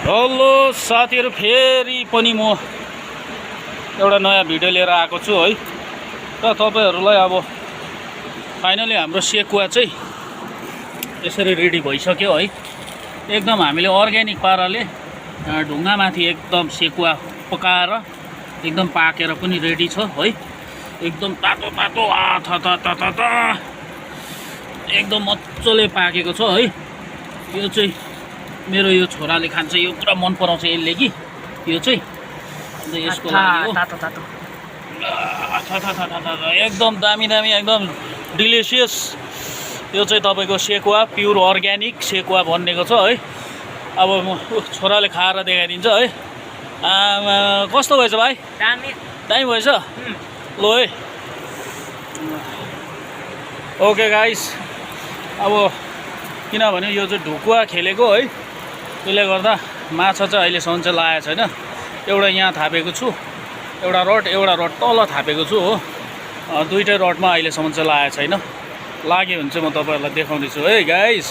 Hello साथीहरु, फेरि पनि म एउटा नयाँ भिडियो लिएर आएको छु है। र तपाईहरुलाई अब फाइनली हाम्रो सेकुवा चाहिँ यसरी रेडी भइसक्यो है। एकदम हामीले अर्ग्यानिक पाराले ढुङ्गामाथि एकदम सेकुवा पकाएर एकदम पाकेर पनि रेडी छ है। एकदम तातो तातो एकदम मज्जाले पाकेको छ है। यो चाहिँ मेरो यो छोराले खान्छ, यो पुरा मन पराउँछ यसले कि यो चाहिँ। अन्त यसको लागि हो तातो तातो एकदम दामी दामी एकदम डिलिसियस। यो चाहिँ तपाईको सेकुवा, प्युर अर्ग्यानिक सेकुवा बनेको छ है। अब म छोराले खाएर देखाइदिन्छ है। कस्तो भएछ भाइ? दामी दामी भएछ ल है। ओके गाइस, अब किनभने यो चाहिँ ढुकुवा खेलेको है, त्यसले गर्दा माछा चाहिँ अहिलेसम्म चाहिँ लागेको छैन। एउटा यहाँ थापेको छु, एउटा रड तल थापेको छु हो। दुईटै रडमा अहिलेसम्म चाहिँ लागेको छैन। लाग्यो भने चाहिँ म तपाईहरुलाई देखाउँदैछु है गाइस।